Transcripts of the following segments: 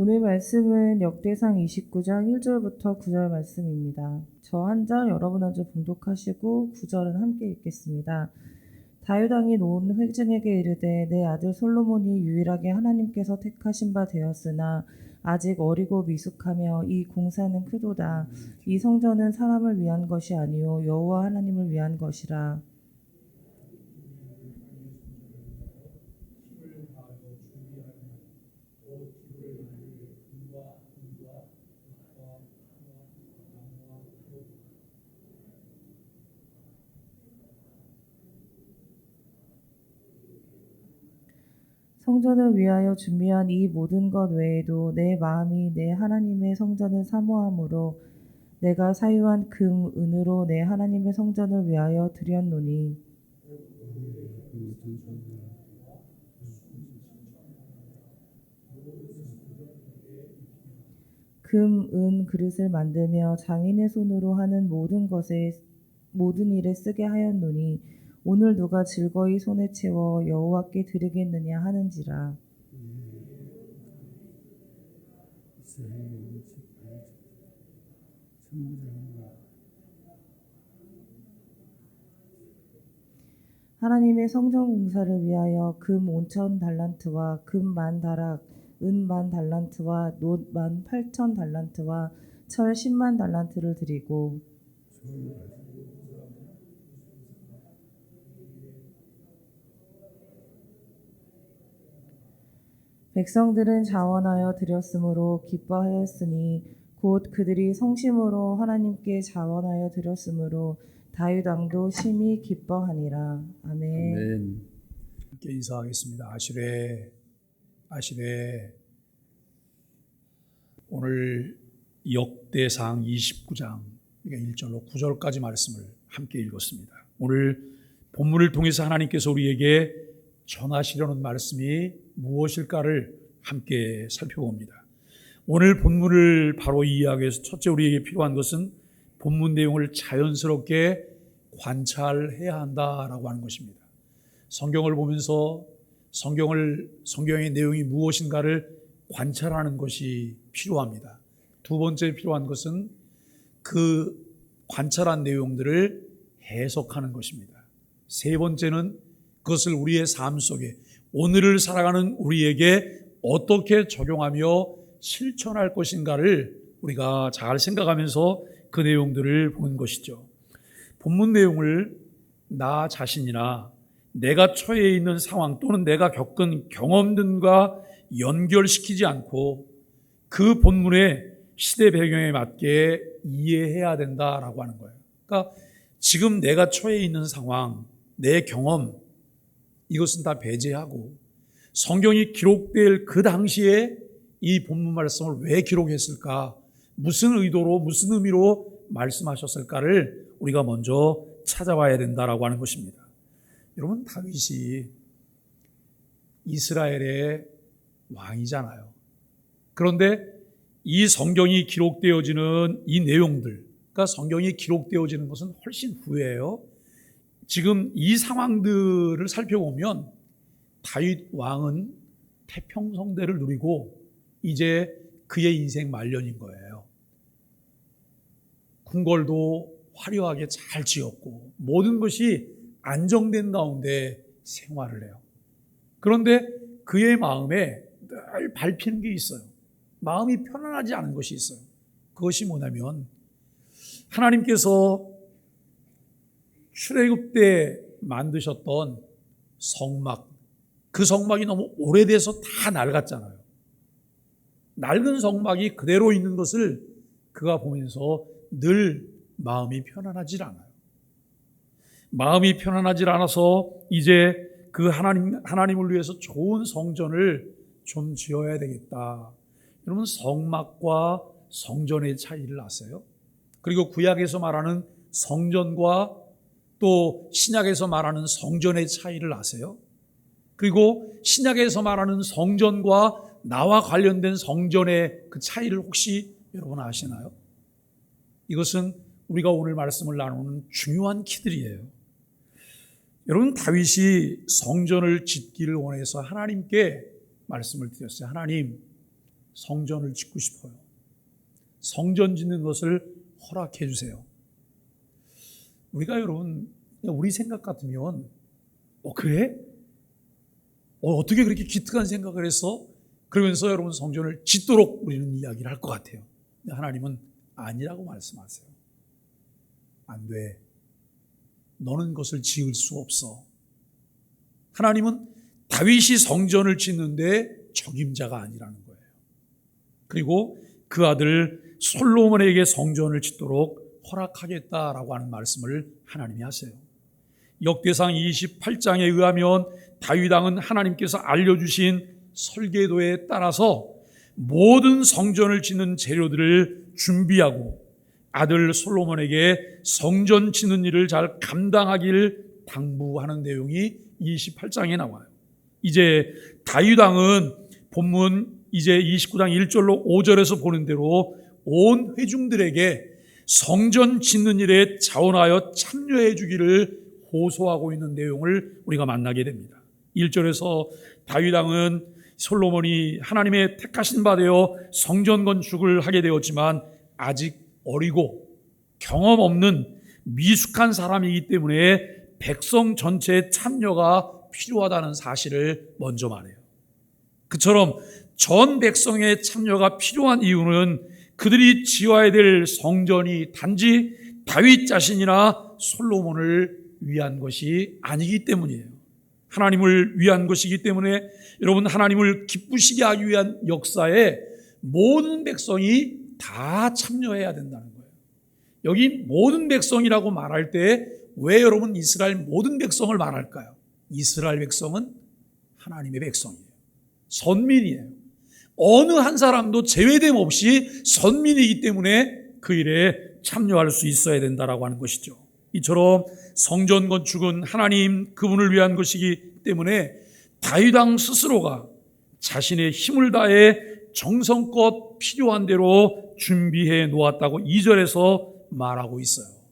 오늘 말씀은 역대상 29장 1절부터 9절 말씀입니다. 저 한 절, 여러분 한 절 봉독하시고 9절은 함께 읽겠습니다. 다윗 왕이 놓은 회중에게 이르되 내 아들 솔로몬이 유일하게 하나님께서 택하신 바 되었으나 아직 어리고 미숙하며 이 공사는 크도다. 이 성전은 사람을 위한 것이 아니요 여호와 하나님을 위한 것이라. 성전을 위하여 준비한 이 모든 것 외에도 내 마음이 내 하나님의 성전을 사모함으로 내가 사유한 금, 은으로 내 하나님의 성전을 위하여 드렸노니 금, 은, 그릇을 만들며 장인의 손으로 하는 모든 일에 쓰게 하였노니 오늘 누가 즐거이 손에 채워 여호와께 드리겠느냐 하는지라. 하나님의 성전 공사를 위하여 금 5천 달란트와 금 10,000다락, 은 10,000달란트와 놋 18,000달란트와 철 100,000달란트를 드리고 백성들은 자원하여 드렸으므로 기뻐하였으니 곧 그들이 성심으로 하나님께 자원하여 드렸으므로 다윗 왕도 심히 기뻐하니라. 아멘. 아멘. 함께 인사하겠습니다. 아시레. 오늘 역대상 29장 1절로 9절까지 말씀을 함께 읽었습니다. 오늘 본문을 통해서 하나님께서 우리에게 전하시려는 말씀이 무엇일까를 함께 살펴봅니다. 오늘 본문을 바로 이해하기 위해서 첫째 우리에게 필요한 것은 본문 내용을 자연스럽게 관찰해야 한다라고 하는 것입니다. 성경을 보면서 성경의 내용이 무엇인가를 관찰하는 것이 필요합니다. 두 번째 필요한 것은 그 관찰한 내용들을 해석하는 것입니다. 세 번째는 그것을 우리의 삶 속에 오늘을 살아가는 우리에게 어떻게 적용하며 실천할 것인가를 우리가 잘 생각하면서 그 내용들을 보는 것이죠. 본문 내용을 나 자신이나 내가 처해 있는 상황 또는 내가 겪은 경험 등과 연결시키지 않고 그 본문의 시대 배경에 맞게 이해해야 된다라고 하는 거예요. 그러니까 지금 내가 처해 있는 상황, 내 경험, 이것은 다 배제하고 성경이 기록될 그 당시에 이 본문 말씀을 왜 기록했을까? 무슨 의도로, 무슨 의미로 말씀하셨을까를 우리가 먼저 찾아봐야 된다라고 하는 것입니다. 여러분, 다윗이 이스라엘의 왕이잖아요. 그런데 이 성경이 기록되어지는 이 내용들, 그러니까 성경이 기록되어지는 것은 훨씬 후예요. 지금 이 상황들을 살펴보면 다윗 왕은 태평성대를 누리고 이제 그의 인생 말년인 거예요. 궁궐도 화려하게 잘 지었고 모든 것이 안정된 가운데 생활을 해요. 그런데 그의 마음에 늘 밟히는 게 있어요. 마음이 편안하지 않은 것이 있어요. 그것이 뭐냐면 하나님께서 출애굽 때 만드셨던 성막, 그 성막이 너무 오래돼서 다 낡았잖아요. 낡은 성막이 그대로 있는 것을 그가 보면서 늘 마음이 편안하지 않아요. 마음이 편안하지 않아서 이제 그 하나님을 위해서 좋은 성전을 좀 지어야 되겠다. 여러분, 성막과 성전의 차이를 아세요? 그리고 구약에서 말하는 성전과 또 신약에서 말하는 성전의 차이를 아세요? 그리고 신약에서 말하는 성전과 나와 관련된 성전의 그 차이를 혹시 여러분 아시나요? 이것은 우리가 오늘 말씀을 나누는 중요한 키들이에요. 여러분, 다윗이 성전을 짓기를 원해서 하나님께 말씀을 드렸어요. 하나님, 성전을 짓고 싶어요. 성전 짓는 것을 허락해 주세요. 우리가 여러분, 우리 생각 같으면 그래? 어떻게 그렇게 기특한 생각을 했어? 그러면서 여러분 성전을 짓도록 우리는 이야기를 할 것 같아요. 근데 하나님은 아니라고 말씀하세요. 안 돼. 너는 그것을 지을 수 없어. 하나님은 다윗이 성전을 짓는데 적임자가 아니라는 거예요. 그리고 그 아들 솔로몬에게 성전을 짓도록 허락하겠다라고 하는 말씀을 하나님이 하세요. 역대상 28장에 의하면 다윗 왕은 하나님께서 알려주신 설계도에 따라서 모든 성전을 짓는 재료들을 준비하고 아들 솔로몬에게 성전 짓는 일을 잘 감당하기를 당부하는 내용이 28장에 나와요. 이제 다윗 왕은 본문 이제 29장 1절로 5절에서 보는 대로 온 회중들에게 성전 짓는 일에 자원하여 참여해 주기를 호소하고 있는 내용을 우리가 만나게 됩니다. 1절에서 다윗 왕은 솔로몬이 하나님의 택하신 바 되어 성전 건축을 하게 되었지만 아직 어리고 경험 없는 미숙한 사람이기 때문에 백성 전체의 참여가 필요하다는 사실을 먼저 말해요. 그처럼 전 백성의 참여가 필요한 이유는 그들이 지어야 될 성전이 단지 다윗 자신이나 솔로몬을 위한 것이 아니기 때문이에요. 하나님을 위한 것이기 때문에 여러분, 하나님을 기쁘시게 하기 위한 역사에 모든 백성이 다 참여해야 된다는 거예요. 여기 모든 백성이라고 말할 때 왜 여러분 이스라엘 모든 백성을 말할까요? 이스라엘 백성은 하나님의 백성이에요. 선민이에요. 어느 한 사람도 제외됨 없이 선민이기 때문에 그 일에 참여할 수 있어야 된다라고 하는 것이죠. 이처럼 성전 건축은 하나님 그분을 위한 것이기 때문에 다윗 왕 스스로가 자신의 힘을 다해 정성껏 필요한 대로 준비해 놓았다고 2절에서 말하고 있어요.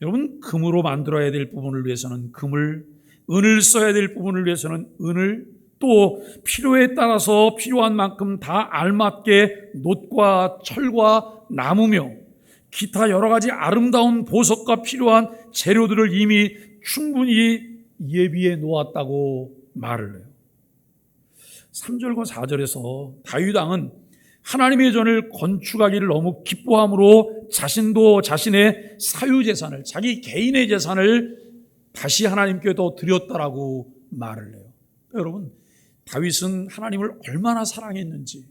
여러분, 금으로 만들어야 될 부분을 위해서는 금을, 은을 써야 될 부분을 위해서는 은을, 또 필요에 따라서 필요한 만큼 다 알맞게 놋과 철과 나무며 기타 여러 가지 아름다운 보석과 필요한 재료들을 이미 충분히 예비해 놓았다고 말을 해요. 3절과 4절에서 다윗 왕은 하나님의 전을 건축하기를 너무 기뻐함으로 자신도 자신의 사유재산을, 자기 개인의 재산을 다시 하나님께 더 드렸다라고 말을 해요. 여러분, 다윗은 하나님을 얼마나 사랑했는지,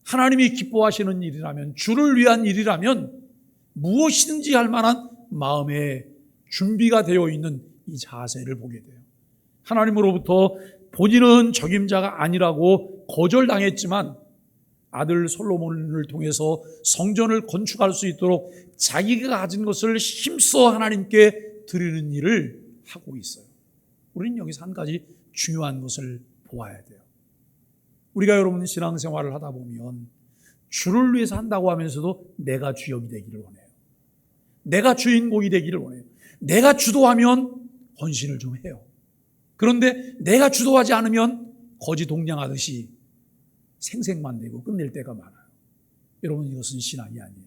하나님이 기뻐하시는 일이라면, 주를 위한 일이라면 무엇이든지 할 만한 마음의 준비가 되어 있는 이 자세를 보게 돼요. 하나님으로부터 본인은 적임자가 아니라고 거절당했지만 아들 솔로몬을 통해서 성전을 건축할 수 있도록 자기가 가진 것을 힘써 하나님께 드리는 일을 하고 있어요. 우리는 여기서 한 가지 중요한 것을 보아야 돼요. 우리가 여러분 신앙생활을 하다 보면 주를 위해서 한다고 하면서도 내가 주역이 되기를 원해요. 내가 주인공이 되기를 원해요. 내가 주도하면 헌신을 좀 해요. 그런데 내가 주도하지 않으면 거지 동냥하듯이 생색만 내고 끝낼 때가 많아요. 여러분, 이것은 신앙이 아니에요.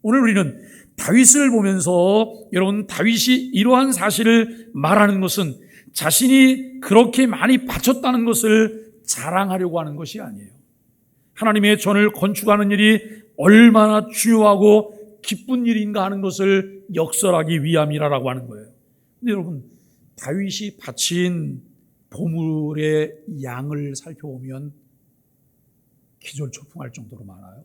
오늘 우리는 다윗을 보면서 여러분, 다윗이 이러한 사실을 말하는 것은 자신이 그렇게 많이 바쳤다는 것을 자랑하려고 하는 것이 아니에요. 하나님의 전을 건축하는 일이 얼마나 중요하고 기쁜 일인가 하는 것을 역설하기 위함이라고 하는 거예요. 근데 여러분, 다윗이 바친 보물의 양을 살펴보면 기절초풍할 정도로 많아요.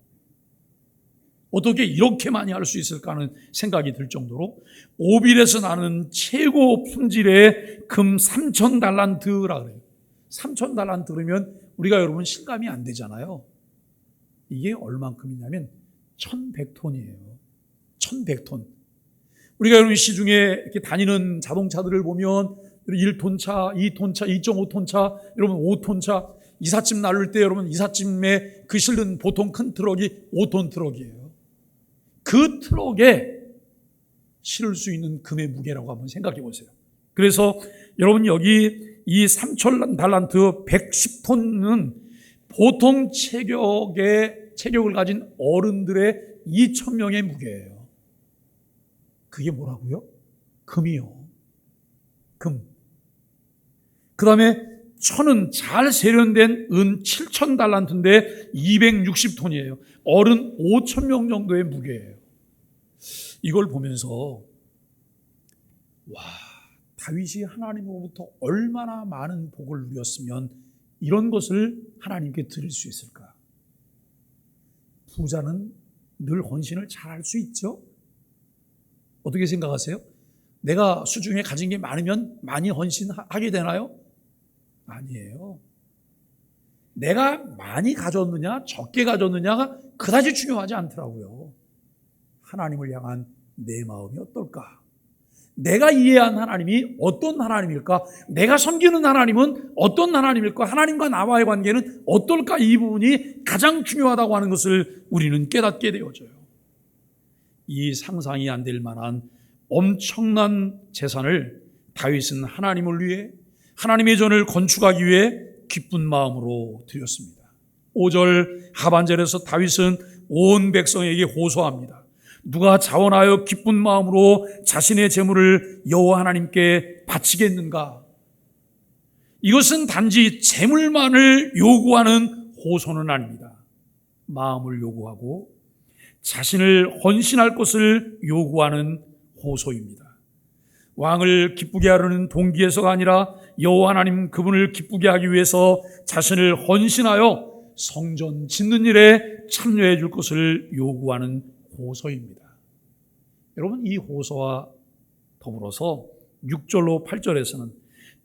어떻게 이렇게 많이 할 수 있을까 하는 생각이 들 정도로 오빌에서 나는 최고 품질의 금 3,000달란트라 그래요. 3,000달란트 그러면 우리가 여러분 실감이 안 되잖아요. 이게 얼만큼이냐면 1,100톤이에요. 1,100톤. 우리가 여러분 시중에 이렇게 다니는 자동차들을 보면 1톤차, 2톤차, 2.5톤차, 여러분 5톤차, 이삿짐 나를 때 여러분 이삿짐에 그 실는 보통 큰 트럭이 5톤 트럭이에요. 그 트럭에 실을 수 있는 금의 무게라고 한번 생각해 보세요. 그래서 여러분 여기 이 3,000달란트 110톤은 보통 체격을 가진 어른들의 2,000명의 무게예요. 그게 뭐라고요? 금이요. 금. 그 다음에 천은 잘 세련된 은 7,000달란트인데 260톤이에요. 어른 5,000명 정도의 무게예요. 이걸 보면서 와, 다윗이 하나님으로부터 얼마나 많은 복을 누렸으면 이런 것을 하나님께 드릴 수 있을까? 부자는 늘 헌신을 잘할 수 있죠? 어떻게 생각하세요? 내가 수중에 가진 게 많으면 많이 헌신하게 되나요? 아니에요. 내가 많이 가졌느냐 적게 가졌느냐가 그다지 중요하지 않더라고요. 하나님을 향한 내 마음이 어떨까? 내가 이해한 하나님이 어떤 하나님일까? 내가 섬기는 하나님은 어떤 하나님일까? 하나님과 나와의 관계는 어떨까? 이 부분이 가장 중요하다고 하는 것을 우리는 깨닫게 되어져요. 이 상상이 안 될 만한 엄청난 재산을 다윗은 하나님을 위해, 하나님의 전을 건축하기 위해 기쁜 마음으로 드렸습니다. 5절 하반절에서 다윗은 온 백성에게 호소합니다. 누가 자원하여 기쁜 마음으로 자신의 재물을 여호와 하나님께 바치겠는가? 이것은 단지 재물만을 요구하는 호소는 아닙니다. 마음을 요구하고 자신을 헌신할 것을 요구하는 호소입니다. 왕을 기쁘게 하려는 동기에서가 아니라 여호와 하나님 그분을 기쁘게 하기 위해서 자신을 헌신하여 성전 짓는 일에 참여해 줄 것을 요구하는 호소입니다. 여러분, 이 호소와 더불어서 6절로 8절에서는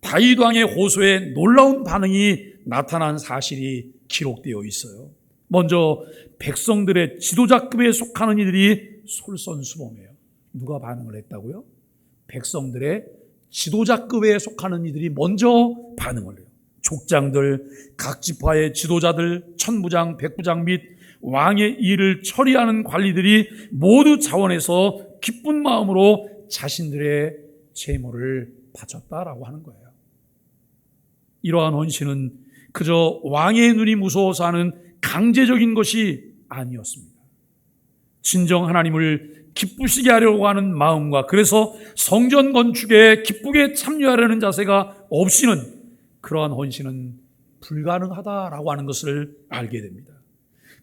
다윗 왕의 호소에 놀라운 반응이 나타난 사실이 기록되어 있어요. 먼저 백성들의 지도자급에 속하는 이들이 솔선수범해요. 누가 반응을 했다고요? 백성들의 지도자급에 속하는 이들이 먼저 반응을 해요. 족장들, 각 지파의 지도자들, 천부장, 백부장 및 왕의 일을 처리하는 관리들이 모두 자원해서 기쁜 마음으로 자신들의 재물을 바쳤다라고 하는 거예요. 이러한 헌신은 그저 왕의 눈이 무서워서 하는 강제적인 것이 아니었습니다. 진정 하나님을 기쁘시게 하려고 하는 마음과 그래서 성전 건축에 기쁘게 참여하려는 자세가 없이는 그러한 헌신은 불가능하다라고 하는 것을 알게 됩니다.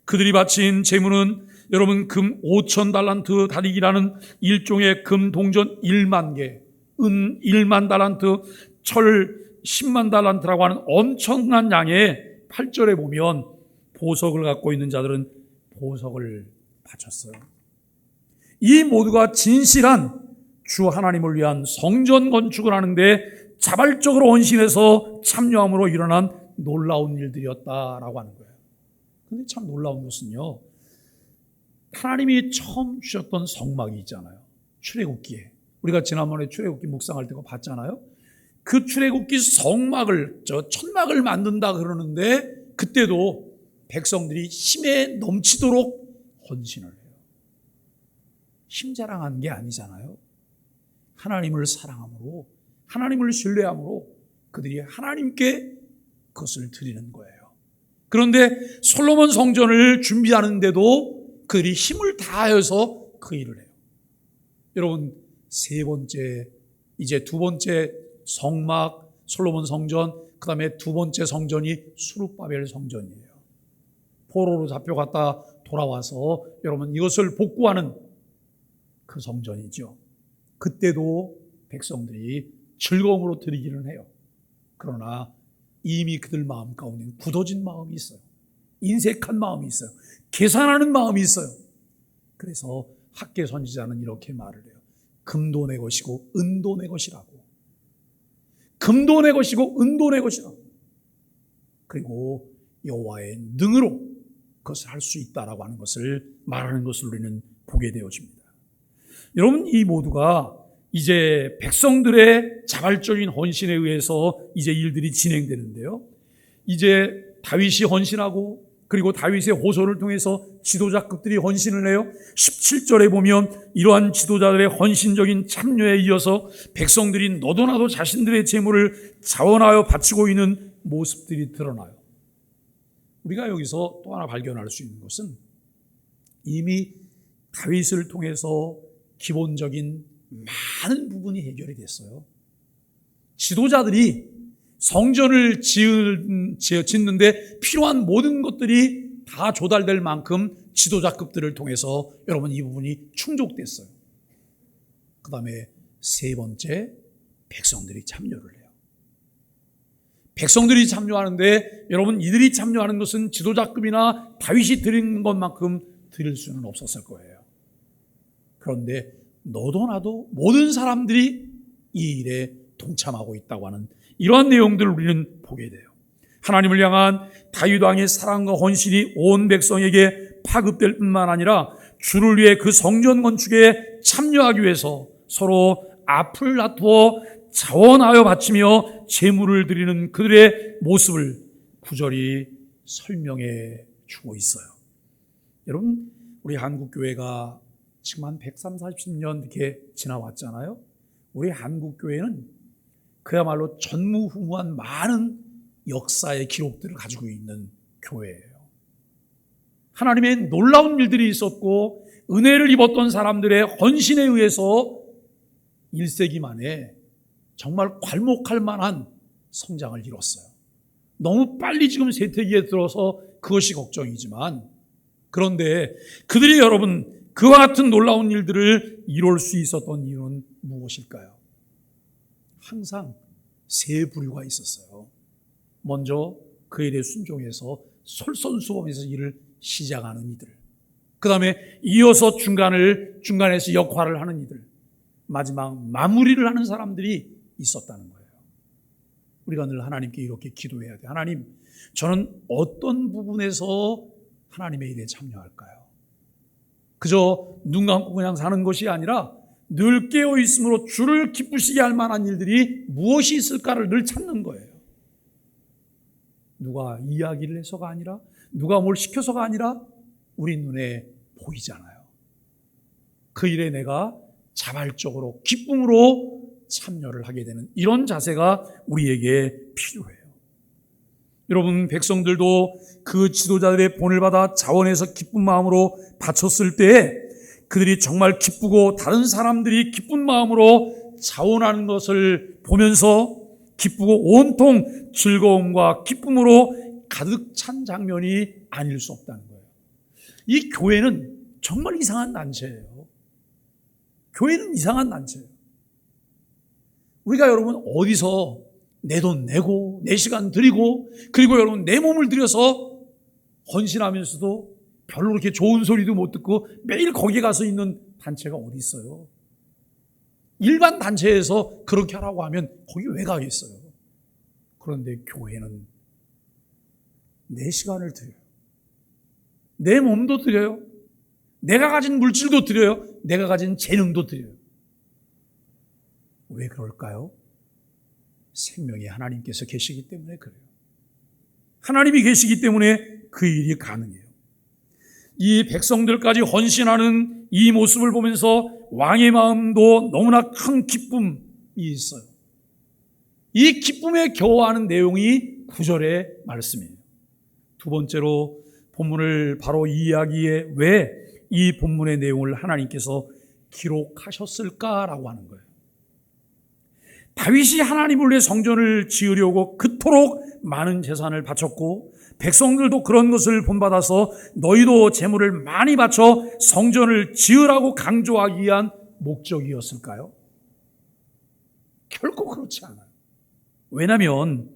그들이 바친 재물은 여러분 금 5,000달란트 다리기라는 일종의 금 동전 1만 개, 은 1만 달란트, 철 10만 달란트라고 하는 엄청난 양의 8절에 보면 보석을 갖고 있는 자들은 보석을 바쳤어요. 이 모두가 진실한 주 하나님을 위한 성전 건축을 하는데 자발적으로 헌신해서 참여함으로 일어난 놀라운 일들이었다라고 하는 거예요. 근데 참 놀라운 것은요, 하나님이 처음 주셨던 성막이 있잖아요. 출애굽기에 우리가 지난번에 출애굽기 묵상할 때 봤잖아요. 그 출애굽기 성막을 천막을 만든다 그러는데 그때도 백성들이 힘에 넘치도록 헌신을 해요. 힘 자랑한 게 아니잖아요. 하나님을 사랑함으로, 하나님을 신뢰함으로 그들이 하나님께 그것을 드리는 거예요. 그런데 솔로몬 성전을 준비하는데도 그들이 힘을 다하여서 그 일을 해요. 여러분, 세 번째, 이제 두 번째 성막 솔로몬 성전, 그 다음에 두 번째 성전이 수룹바벨 성전이에요. 포로로 잡혀갔다 돌아와서 여러분 이것을 복구하는 그 성전이죠. 그때도 백성들이 즐거움으로 드리기는 해요. 그러나 이미 그들 마음 가운데 굳어진 마음이 있어요. 인색한 마음이 있어요. 계산하는 마음이 있어요. 그래서 학계 선지자는 이렇게 말을 해요. 금도 내 것이고 은도 내 것이라고. 금도 내 것이고 은도 내 것이라고. 그리고 여호와의 능으로 그것을 할 수 있다라고 하는 것을 말하는 것을 우리는 보게 되어집니다. 여러분, 이 모두가 이제 백성들의 자발적인 헌신에 의해서 이제 일들이 진행되는데요. 이제 다윗이 헌신하고 그리고 다윗의 호소를 통해서 지도자급들이 헌신을 해요. 17절에 보면 이러한 지도자들의 헌신적인 참여에 이어서 백성들이 너도나도 자신들의 재물을 자원하여 바치고 있는 모습들이 드러나요. 우리가 여기서 또 하나 발견할 수 있는 것은 이미 다윗을 통해서 기본적인 많은 부분이 해결이 됐어요. 지도자들이 성전을 짓는데 필요한 모든 것들이 다 조달될 만큼 지도자급들을 통해서 여러분 이 부분이 충족됐어요. 그 다음에 세 번째, 백성들이 참여를 해요. 백성들이 참여하는데 여러분 이들이 참여하는 것은 지도자급이나 다윗이 드린 것만큼 드릴 수는 없었을 거예요. 그런데 너도 나도 모든 사람들이 이 일에 동참하고 있다고 하는 이러한 내용들을 우리는 보게 돼요. 하나님을 향한 다윗 왕의 사랑과 헌신이 온 백성에게 파급될 뿐만 아니라 주를 위해 그 성전 건축에 참여하기 위해서 서로 앞을 다투어 자원하여 바치며 제물을 드리는 그들의 모습을 구절이 설명해 주고 있어요. 여러분, 우리 한국교회가 지금 한 130, 40년 이렇게 지나왔잖아요. 우리 한국교회는 그야말로 전무후무한 많은 역사의 기록들을 가지고 있는 교회예요. 하나님의 놀라운 일들이 있었고 은혜를 입었던 사람들의 헌신에 의해서 1세기 만에 정말 괄목할 만한 성장을 이뤘어요. 너무 빨리 지금 세태기에 들어서 그것이 걱정이지만, 그런데 그들이 여러분 그와 같은 놀라운 일들을 이룰 수 있었던 이유는 무엇일까요? 항상 세 부류가 있었어요. 먼저 그 일에 순종해서 솔선수범해서 일을 시작하는 이들, 그 다음에 이어서 중간에서 역할을 하는 이들, 마지막 마무리를 하는 사람들이 있었다는 거예요. 우리가 늘 하나님께 이렇게 기도해야 돼요. 하나님, 저는 어떤 부분에서 하나님의 일에 참여할까요? 그저 눈 감고 그냥 사는 것이 아니라 늘 깨어있음으로 주를 기쁘시게 할 만한 일들이 무엇이 있을까를 늘 찾는 거예요. 누가 이야기를 해서가 아니라, 누가 뭘 시켜서가 아니라 우리 눈에 보이잖아요. 그 일에 내가 자발적으로 기쁨으로 참여를 하게 되는 이런 자세가 우리에게 필요해요. 여러분, 백성들도 그 지도자들의 본을 받아 자원해서 기쁜 마음으로 바쳤을 때 그들이 정말 기쁘고 다른 사람들이 기쁜 마음으로 자원하는 것을 보면서 기쁘고 온통 즐거움과 기쁨으로 가득 찬 장면이 아닐 수 없다는 거예요. 이 교회는 정말 이상한 단체예요. 교회는 이상한 단체예요. 우리가 여러분 어디서 내 돈 내고 내 시간 들이고 그리고 여러분 내 몸을 들여서 헌신하면서도 별로 그렇게 좋은 소리도 못 듣고 매일 거기에 가서 있는 단체가 어디 있어요? 일반 단체에서 그렇게 하라고 하면 거기 왜 가겠어요? 그런데 교회는 내 시간을 드려요. 내 몸도 드려요. 내가 가진 물질도 드려요. 내가 가진 재능도 드려요. 왜 그럴까요? 생명의 하나님께서 계시기 때문에 그래요. 하나님이 계시기 때문에 그 일이 가능해요. 이 백성들까지 헌신하는 이 모습을 보면서 왕의 마음도 너무나 큰 기쁨이 있어요. 이 기쁨에 겨워하는 내용이 9절의 말씀이에요. 두 번째로 본문을 바로 이 이야기에 왜 이 본문의 내용을 하나님께서 기록하셨을까라고 하는 거예요. 다윗이 하나님을 위해 성전을 지으려고 그토록 많은 재산을 바쳤고 백성들도 그런 것을 본받아서 너희도 재물을 많이 바쳐 성전을 지으라고 강조하기 위한 목적이었을까요? 결코 그렇지 않아요. 왜냐하면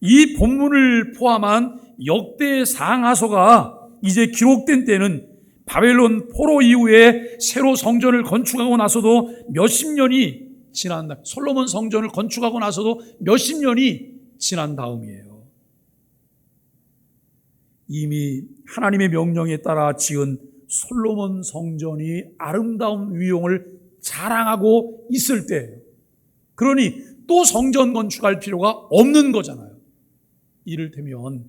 이 본문을 포함한 역대 상하서가 이제 기록된 때는 바벨론 포로 이후에 새로 성전을 건축하고 나서도 몇십 년이 지난, 솔로몬 성전을 건축하고 나서도 몇십 년이 지난 다음이에요. 이미 하나님의 명령에 따라 지은 솔로몬 성전이 아름다운 위용을 자랑하고 있을 때, 그러니 또 성전 건축할 필요가 없는 거잖아요. 이를테면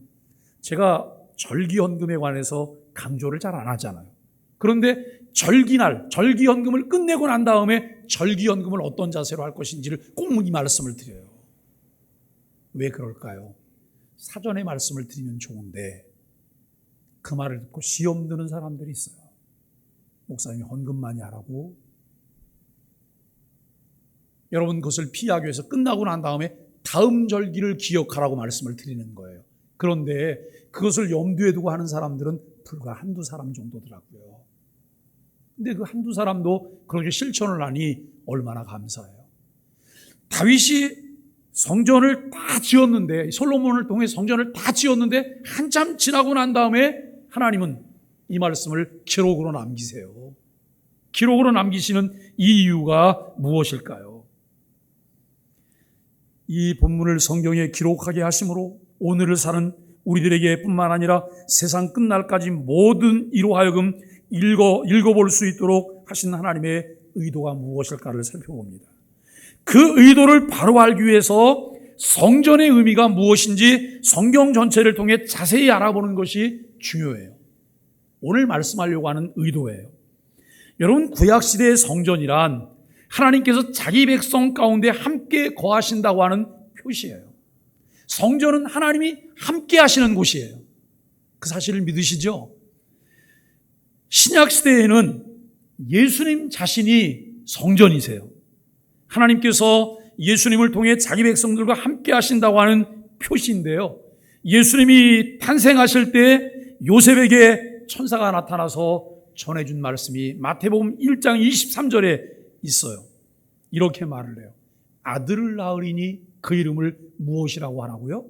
제가 절기헌금에 관해서 강조를 잘 안 하잖아요. 그런데 절기날, 절기헌금을 끝내고 난 다음에 절기헌금을 어떤 자세로 할 것인지를 꼭 이 말씀을 드려요. 왜 그럴까요? 사전에 말씀을 드리면 좋은데 그 말을 듣고 시험 드는 사람들이 있어요. 목사님이 헌금 많이 하라고. 여러분, 그것을 피하기 위해서 끝나고 난 다음에 다음 절기를 기억하라고 말씀을 드리는 거예요. 그런데 그것을 염두에 두고 하는 사람들은 불과 한두 사람 정도더라고요. 근데 그 한두 사람도 그렇게 실천을 하니 얼마나 감사해요. 다윗이 성전을 다 지었는데, 솔로몬을 통해 성전을 다 지었는데 한참 지나고 난 다음에 하나님은 이 말씀을 기록으로 남기세요. 기록으로 남기시는 이 이유가 무엇일까요? 이 본문을 성경에 기록하게 하심으로 오늘을 사는 우리들에게 뿐만 아니라 세상 끝날까지 모든 이로 하여금 읽어볼 수 있도록 하신 하나님의 의도가 무엇일까를 살펴봅니다. 그 의도를 바로 알기 위해서 성전의 의미가 무엇인지 성경 전체를 통해 자세히 알아보는 것이 중요해요. 오늘 말씀하려고 하는 의도예요. 여러분, 구약시대의 성전이란 하나님께서 자기 백성 가운데 함께 거하신다고 하는 표시예요. 성전은 하나님이 함께 하시는 곳이에요. 그 사실을 믿으시죠? 신약시대에는 예수님 자신이 성전이세요. 하나님께서 예수님을 통해 자기 백성들과 함께 하신다고 하는 표시인데요. 예수님이 탄생하실 때 요셉에게 천사가 나타나서 전해준 말씀이 마태복음 1장 23절에 있어요. 이렇게 말을 해요. 아들을 낳으리니 그 이름을 무엇이라고 하라고요?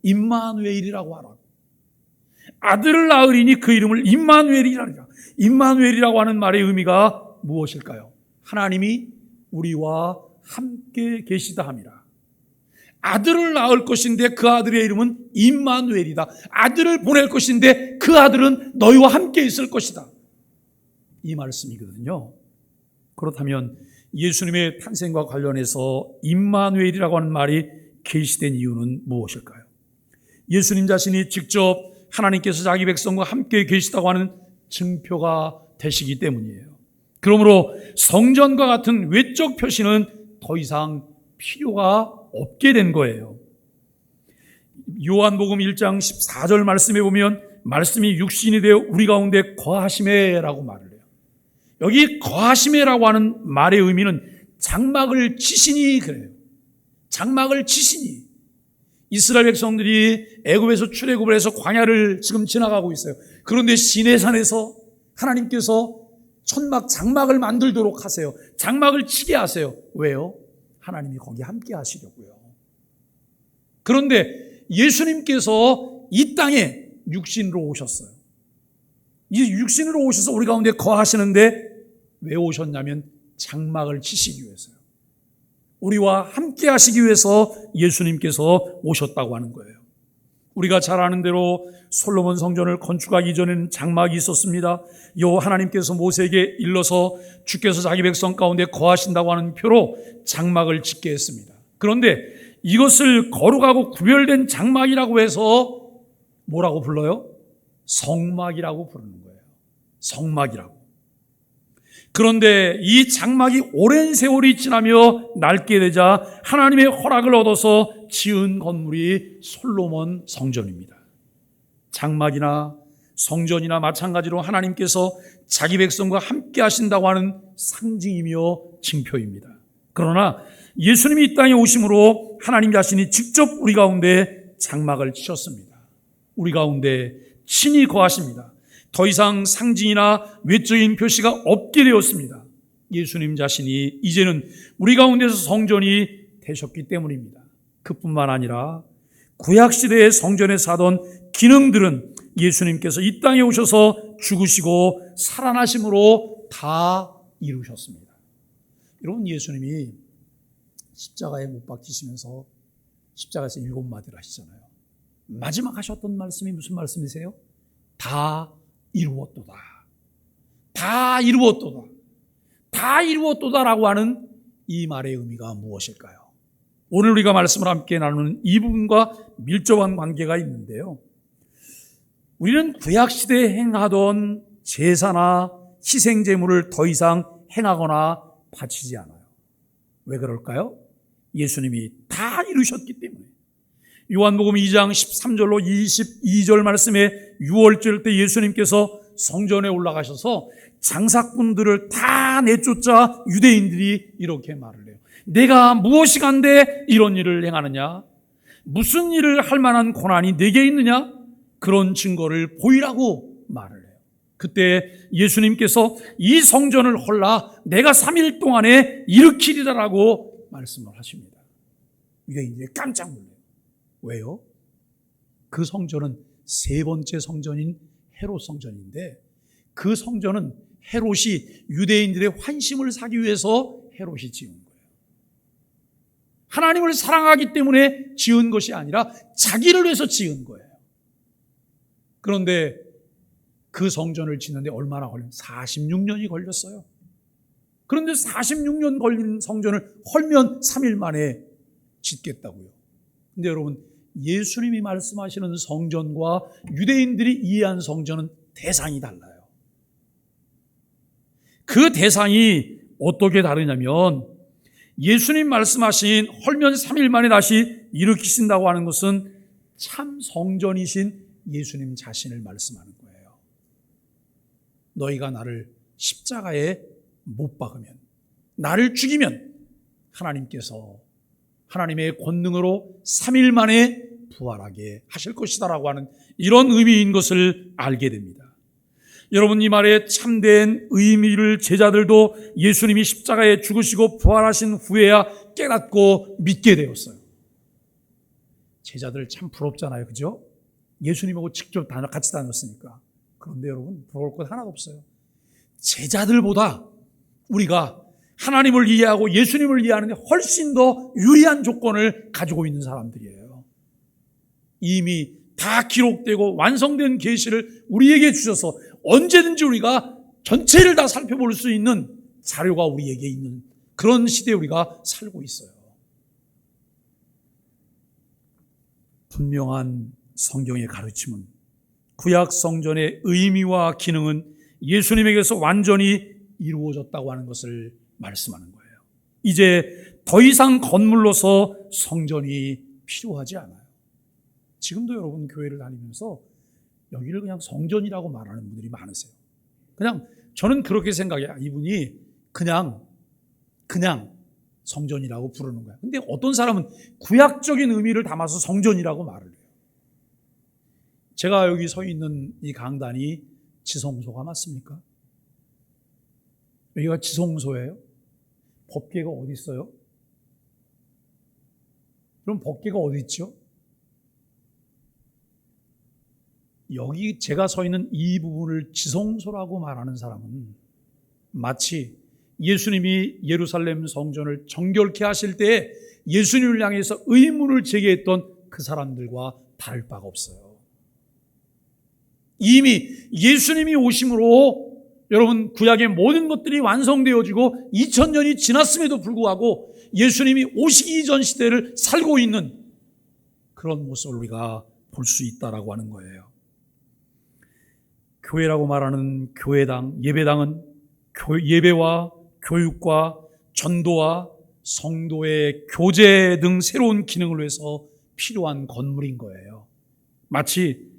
임마누엘이라고 하라고. 아들을 낳으리니 그 이름을 임마누엘이라고. 임마누엘이라고 하는 말의 의미가 무엇일까요? 하나님이 우리와 함께 계시다 함이라. 아들을 낳을 것인데 그 아들의 이름은 임마누엘이다. 아들을 보낼 것인데 그 아들은 너희와 함께 있을 것이다. 이 말씀이거든요. 그렇다면 예수님의 탄생과 관련해서 임마누엘이라고 하는 말이 계시된 이유는 무엇일까요? 예수님 자신이 직접 하나님께서 자기 백성과 함께 계시다고 하는 증표가 되시기 때문이에요. 그러므로 성전과 같은 외적 표시는 더 이상 필요가 없게 된 거예요. 요한복음 1장 14절 말씀에 보면 말씀이 육신이 되어 우리 가운데 거하시매라고 말을 해요. 여기 거하시매라고 하는 말의 의미는 장막을 치시니 그래요. 장막을 치시니. 이스라엘 백성들이 애굽에서 출애굽을 해서 광야를 지금 지나가고 있어요. 그런데 시내산에서 하나님께서 천막 장막을 만들도록 하세요. 장막을 치게 하세요. 왜요? 하나님이 거기 함께 하시려고요. 그런데 예수님께서 이 땅에 육신으로 오셨어요. 이 육신으로 오셔서 우리 가운데 거하시는데 왜 오셨냐면 장막을 치시기 위해서요. 우리와 함께 하시기 위해서 예수님께서 오셨다고 하는 거예요. 우리가 잘 아는 대로 솔로몬 성전을 건축하기 이전에는 장막이 있었습니다. 요 하나님께서 모세에게 일러서 주께서 자기 백성 가운데 거하신다고 하는 표로 장막을 짓게 했습니다. 그런데 이것을 거룩하고 구별된 장막이라고 해서 뭐라고 불러요? 성막이라고 부르는 거예요. 성막이라고. 그런데 이 장막이 오랜 세월이 지나며 낡게 되자 하나님의 허락을 얻어서 지은 건물이 솔로몬 성전입니다. 장막이나 성전이나 마찬가지로 하나님께서 자기 백성과 함께 하신다고 하는 상징이며 징표입니다. 그러나 예수님이 이 땅에 오심으로 하나님 자신이 직접 우리 가운데 장막을 치셨습니다. 우리 가운데 친히 거하십니다. 더 이상 상징이나 외적인 표시가 없게 되었습니다. 예수님 자신이 이제는 우리 가운데서 성전이 되셨기 때문입니다. 그뿐만 아니라 구약시대의 성전에 사던 기능들은 예수님께서 이 땅에 오셔서 죽으시고 살아나심으로 다 이루셨습니다. 여러분, 예수님이 십자가에 못 박히시면서 십자가에서 7마디를 하시잖아요. 마지막 하셨던 말씀이 무슨 말씀이세요? 다 이루었도다. 다 이루었도다. 다 이루었도다라고 하는 이 말의 의미가 무엇일까요? 오늘 우리가 말씀을 함께 나누는 이 부분과 밀접한 관계가 있는데요. 우리는 구약시대에 행하던 제사나 희생제물을 더 이상 행하거나 바치지 않아요. 왜 그럴까요? 예수님이 다 이루셨기 때문에. 요한복음 2장 13절로 22절 말씀에 유월절 때 예수님께서 성전에 올라가셔서 장사꾼들을 다 내쫓자 유대인들이 이렇게 말을 해요. 내가 무엇이 간데 이런 일을 행하느냐? 무슨 일을 할 만한 권한이 내게 있느냐? 그런 증거를 보이라고 말을 해요. 그때 예수님께서 이 성전을 헐라 내가 3일 동안에 일으키리라라고 말씀을 하십니다. 유대인들이 깜짝 놀라요. 왜요? 그 성전은 세 번째 성전인 헤롯 성전인데, 그 성전은 헤롯이 유대인들의 환심을 사기 위해서 헤롯이 지은 거예요. 하나님을 사랑하기 때문에 지은 것이 아니라 자기를 위해서 지은 거예요. 그런데 그 성전을 짓는데 얼마나 걸렸어요? 46년이 걸렸어요. 그런데 46년 걸린 성전을 헐면 3일 만에 짓겠다고요. 근데 여러분, 예수님이 말씀하시는 성전과 유대인들이 이해한 성전은 대상이 달라요. 그 대상이 어떻게 다르냐면, 예수님 말씀하신 헐면 3일 만에 다시 일으키신다고 하는 것은 참 성전이신 예수님 자신을 말씀하는 거예요. 너희가 나를 십자가에 못 박으면, 나를 죽이면 하나님께서 하나님의 권능으로 3일 만에 부활하게 하실 것이다라고 하는 이런 의미인 것을 알게 됩니다. 여러분, 이 말에 참된 의미를 제자들도 예수님이 십자가에 죽으시고 부활하신 후에야 깨닫고 믿게 되었어요. 제자들 참 부럽잖아요. 그죠? 예수님하고 직접 같이 다녔으니까. 그런데 여러분, 부러울 것 하나도 없어요. 제자들보다 우리가 하나님을 이해하고 예수님을 이해하는 데 훨씬 더 유리한 조건을 가지고 있는 사람들이에요. 이미 다 기록되고 완성된 계시를 우리에게 주셔서 언제든지 우리가 전체를 다 살펴볼 수 있는 자료가 우리에게 있는 그런 시대에 우리가 살고 있어요. 분명한 성경의 가르침은, 구약 성전의 의미와 기능은 예수님에게서 완전히 이루어졌다고 하는 것을 말씀하는 거예요. 이제 더 이상 건물로서 성전이 필요하지 않아요. 지금도 여러분 교회를 다니면서 여기를 그냥 성전이라고 말하는 분들이 많으세요. 그냥 저는 그렇게 생각해요. 이분이 그냥 성전이라고 부르는 거예요. 근데 어떤 사람은 구약적인 의미를 담아서 성전이라고 말을 해요. 제가 여기 서 있는 이 강단이 지성소가 맞습니까? 여기가 지성소예요? 법궤가 어디 있어요? 그럼 법궤가 어디 있죠? 여기 제가 서 있는 이 부분을 지성소라고 말하는 사람은 마치 예수님이 예루살렘 성전을 정결케 하실 때 예수님을 향해서 의문을 제기했던 그 사람들과 다를 바가 없어요. 이미 예수님이 오심으로 여러분 구약의 모든 것들이 완성되어지고 2000년이 지났음에도 불구하고 예수님이 오시기 이전 시대를 살고 있는 그런 모습을 우리가 볼 수 있다라고 하는 거예요. 교회라고 말하는 교회당, 예배당은 예배와 교육과 전도와 성도의 교제 등 새로운 기능을 위해서 필요한 건물인 거예요. 마치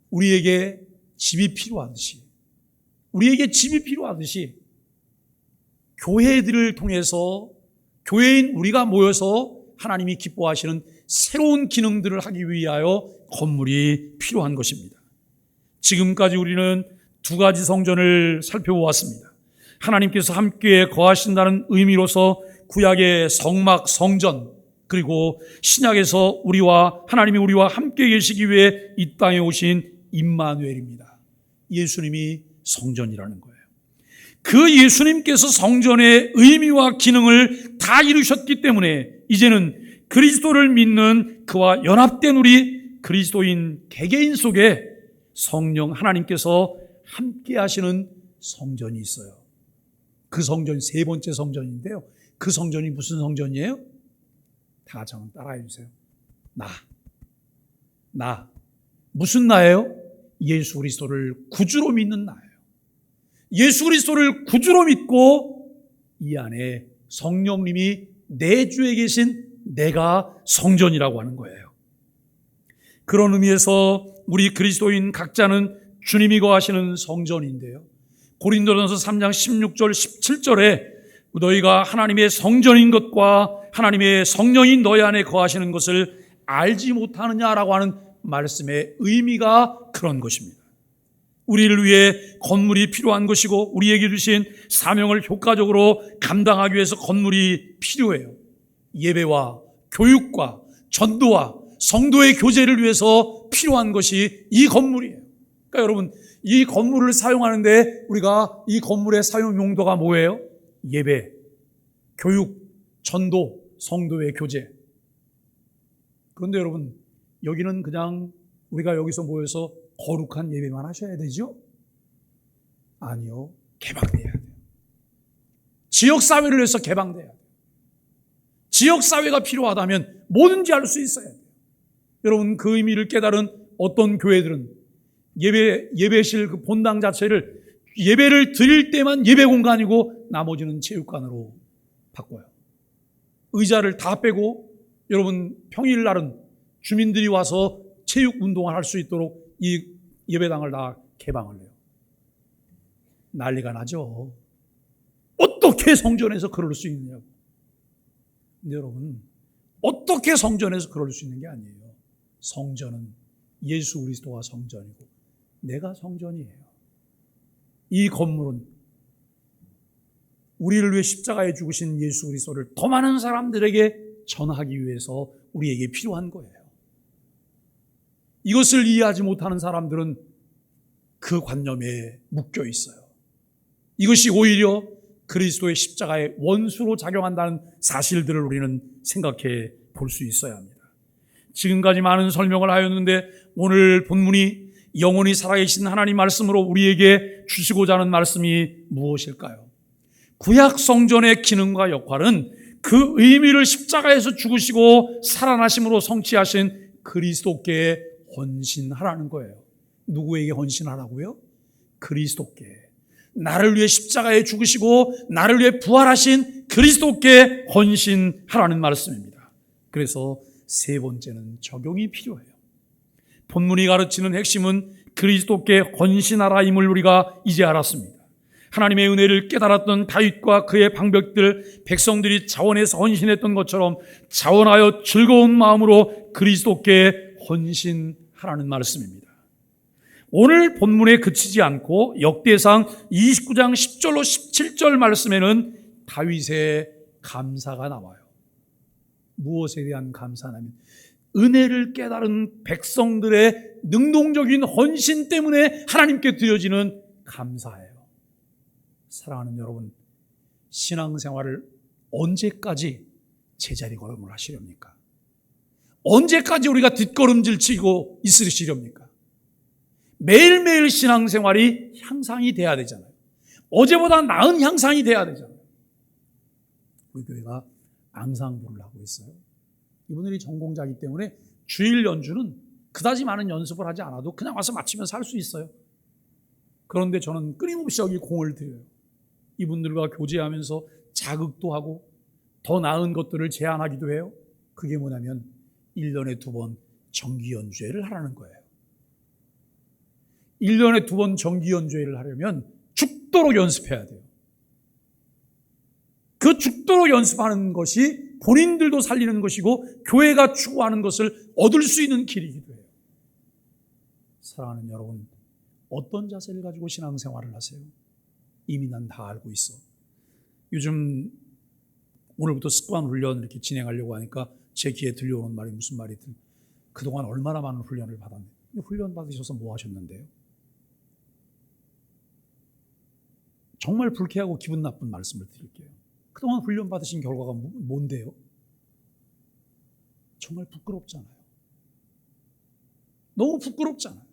우리에게 집이 필요하듯이 교회들을 통해서 교회인 우리가 모여서 하나님이 기뻐하시는 새로운 기능들을 하기 위하여 건물이 필요한 것입니다. 지금까지 우리는 두 가지 성전을 살펴보았습니다. 하나님께서 함께 거하신다는 의미로서 구약의 성막 성전, 그리고 신약에서 하나님이 우리와 함께 계시기 위해 이 땅에 오신 임마누엘입니다. 예수님이 성전이라는 거예요. 그 예수님께서 성전의 의미와 기능을 다 이루셨기 때문에 이제는 그리스도를 믿는 그와 연합된 우리 그리스도인 개개인 속에 성령 하나님께서 함께 하시는 성전이 있어요. 그 성전 세 번째 성전인데요. 그 성전이 무슨 성전이에요? 다 저는 따라해 주세요. 나. 무슨 나예요? 예수 그리스도를 구주로 믿는 나예요. 예수 그리스도를 구주로 믿고 이 안에 성령님이 내 주에 계신 내가 성전이라고 하는 거예요. 그런 의미에서 우리 그리스도인 각자는 주님이 거하시는 성전인데요. 고린도전서 3장 16절 17절에 너희가 하나님의 성전인 것과 하나님의 성령인 너희 안에 거하시는 것을 알지 못하느냐라고 하는 말씀의 의미가 그런 것입니다. 우리를 위해 건물이 필요한 것이고 우리에게 주신 사명을 효과적으로 감당하기 위해서 건물이 필요해요. 예배와 교육과 전도와 성도의 교제를 위해서 필요한 것이 이 건물이에요. 그러니까 여러분, 이 건물을 사용하는데 우리가 이 건물의 사용 용도가 뭐예요? 예배, 교육, 전도, 성도의 교제. 그런데 여러분, 여기는 그냥 우리가 여기서 모여서 거룩한 예배만 하셔야 되죠? 아니요. 개방돼야 돼요. 지역사회를 위해서 개방돼야 돼요. 지역사회가 필요하다면 뭐든지 할 수 있어야 돼요. 여러분, 그 의미를 깨달은 어떤 교회들은 예배실 그 본당 자체를 예배를 드릴 때만 예배 공간이고 나머지는 체육관으로 바꿔요. 의자를 다 빼고 여러분 평일날은 주민들이 와서 체육 운동을 할 수 있도록 이 예배당을 다 개방을 해요. 난리가 나죠. 어떻게 성전에서 그럴 수 있느냐고. 근데 여러분, 어떻게 성전에서 그럴 수 있는 게 아니에요. 성전은 예수 그리스도가 성전이고 내가 성전이에요. 이 건물은 우리를 위해 십자가에 죽으신 예수 그리스도를 더 많은 사람들에게 전하기 위해서 우리에게 필요한 거예요. 이것을 이해하지 못하는 사람들은 그 관념에 묶여 있어요. 이것이 오히려 그리스도의 십자가의 원수로 작용한다는 사실들을 우리는 생각해 볼 수 있어야 합니다. 지금까지 많은 설명을 하였는데 오늘 본문이 영원히 살아계신 하나님 말씀으로 우리에게 주시고자 하는 말씀이 무엇일까요? 구약 성전의 기능과 역할은 그 의미를 십자가에서 죽으시고 살아나심으로 성취하신 그리스도께 헌신하라는 거예요. 누구에게 헌신하라고요? 그리스도께. 나를 위해 십자가에 죽으시고 나를 위해 부활하신 그리스도께 헌신하라는 말씀입니다. 그래서 세 번째는 적용이 필요해요. 본문이 가르치는 핵심은 그리스도께 헌신하라임을 우리가 이제 알았습니다. 하나님의 은혜를 깨달았던 다윗과 그의 방백들, 백성들이 자원해서 헌신했던 것처럼 자원하여 즐거운 마음으로 그리스도께 헌신하라는 말씀입니다. 오늘 본문에 그치지 않고 역대상 29장 10절로 17절 말씀에는 다윗의 감사가 나와요. 무엇에 대한 감사냐면 은혜를 깨달은 백성들의 능동적인 헌신 때문에 하나님께 드려지는 감사예요. 사랑하는 여러분, 신앙생활을 언제까지 제자리 걸음을 하시렵니까? 언제까지 우리가 뒷걸음질 치고 있으시렵니까? 매일매일 신앙생활이 향상이 돼야 되잖아요. 어제보다 나은 향상이 돼야 되잖아요. 우리 교회가 앙상블을 하고 있어요. 이분들이 전공자이기 때문에 주일 연주는 그다지 많은 연습을 하지 않아도 그냥 와서 마치면서 할 수 있어요. 그런데 저는 끊임없이 여기 공을 들여요. 이분들과 교제하면서 자극도 하고 더 나은 것들을 제안하기도 해요. 그게 뭐냐면 1년에 2번 정기연주회를 하라는 거예요. 1년에 2번 정기연주회를 하려면 죽도록 연습해야 돼요. 그 죽도록 연습하는 것이 본인들도 살리는 것이고 교회가 추구하는 것을 얻을 수 있는 길이기도 해요. 사랑하는 여러분, 어떤 자세를 가지고 신앙생활을 하세요? 이미 난 다 알고 있어. 요즘 오늘부터 습관 훈련 이렇게 진행하려고 하니까 제 귀에 들려오는 말이 무슨 말이든 그동안 얼마나 많은 훈련을 받았는데 훈련 받으셔서 뭐 하셨는데요? 정말 불쾌하고 기분 나쁜 말씀을 드릴게요. 그동안 훈련 받으신 결과가 뭔데요? 정말 부끄럽잖아요. 너무 부끄럽잖아요.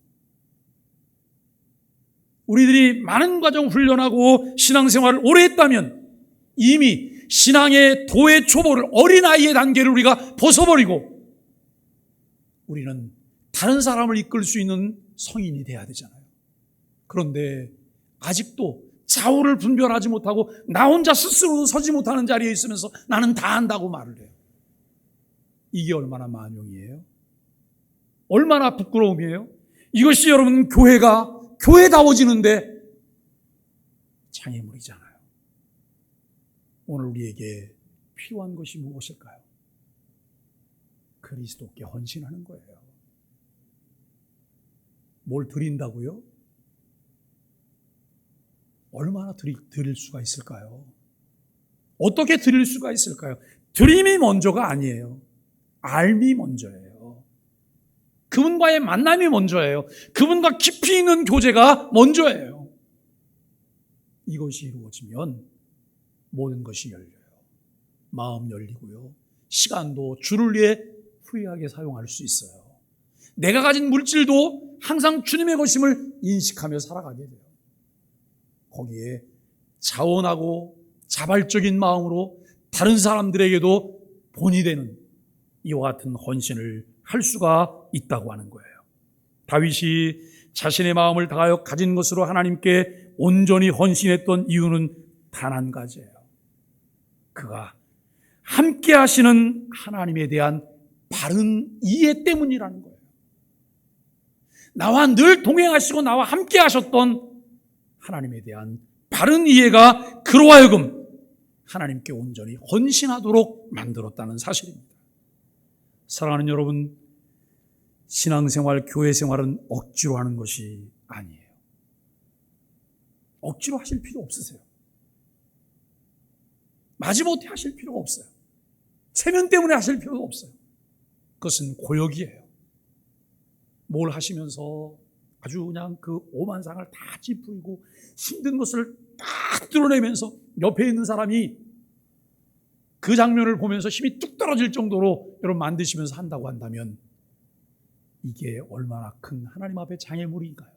우리들이 많은 과정 훈련하고 신앙생활을 오래 했다면 이미 신앙의 도의 초보를 어린아이의 단계를 우리가 벗어버리고 우리는 다른 사람을 이끌 수 있는 성인이 돼야 되잖아요. 그런데 아직도 좌우를 분별하지 못하고 나 혼자 스스로도 서지 못하는 자리에 있으면서 나는 다 안다고 말을 해요. 이게 얼마나 만용이에요? 얼마나 부끄러움이에요. 이것이 여러분 교회가 교회다워지는데 장애물이잖아요. 오늘 우리에게 필요한 것이 무엇일까요? 그리스도께 헌신하는 거예요. 뭘 드린다고요? 얼마나 드릴 수가 있을까요? 어떻게 드릴 수가 있을까요? 드림이 먼저가 아니에요. 알미 먼저예요. 그분과의 만남이 먼저예요. 그분과 깊이 있는 교제가 먼저예요. 이것이 이루어지면 모든 것이 열려요. 마음 열리고요. 시간도 주를 위해 후회하게 사용할 수 있어요. 내가 가진 물질도 항상 주님의 것임을 인식하며 살아가게 돼요. 거기에 자원하고 자발적인 마음으로 다른 사람들에게도 본이 되는 이와 같은 헌신을 할 수가 있다고 하는 거예요. 다윗이 자신의 마음을 다하여 가진 것으로 하나님께 온전히 헌신했던 이유는 단 한 가지예요. 그가 함께 하시는 하나님에 대한 바른 이해 때문이라는 거예요. 나와 늘 동행하시고 나와 함께 하셨던 하나님에 대한 바른 이해가 그로 하여금 하나님께 온전히 헌신하도록 만들었다는 사실입니다. 사랑하는 여러분, 신앙생활, 교회생활은 억지로 하는 것이 아니에요. 억지로 하실 필요 없으세요. 마지못해 하실 필요가 없어요. 체면 때문에 하실 필요가 없어요. 그것은 고역이에요. 뭘 하시면서 아주 그냥 그 오만상을 다 찌푸리고 힘든 것을 딱 드러내면서 옆에 있는 사람이 그 장면을 보면서 힘이 뚝 떨어질 정도로 여러분 만드시면서 한다고 한다면 이게 얼마나 큰 하나님 앞에 장애물인가요?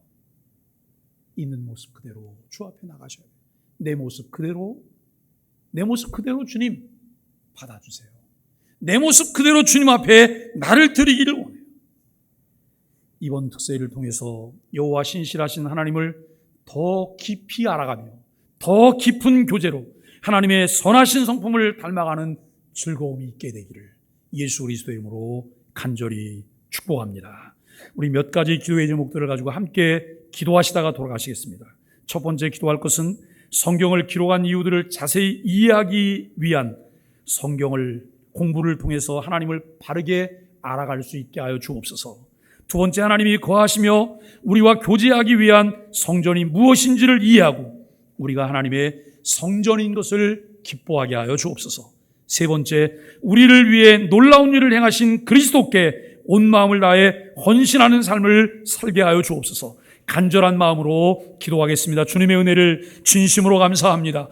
있는 모습 그대로 주 앞에 나가셔야 돼요. 내 모습 그대로 주님 받아주세요. 내 모습 그대로 주님 앞에 나를 드리기를 원해요. 이번 특세를 통해서 여호와 신실하신 하나님을 더 깊이 알아가며 더 깊은 교제로 하나님의 선하신 성품을 닮아가는 즐거움이 있게 되기를 예수 그리스도의 이름으로 간절히 축복합니다. 우리 몇 가지 기도의 제목들을 가지고 함께 기도하시다가 돌아가시겠습니다. 첫 번째 기도할 것은 성경을 기록한 이유들을 자세히 이해하기 위한 성경을 공부를 통해서 하나님을 바르게 알아갈 수 있게 하여 주옵소서. 두 번째, 하나님이 거하시며 우리와 교제하기 위한 성전이 무엇인지를 이해하고 우리가 하나님의 성전인 것을 기뻐하게 하여 주옵소서. 세 번째, 우리를 위해 놀라운 일을 행하신 그리스도께 온 마음을 다해 헌신하는 삶을 살게 하여 주옵소서. 간절한 마음으로 기도하겠습니다. 주님의 은혜를 진심으로 감사합니다.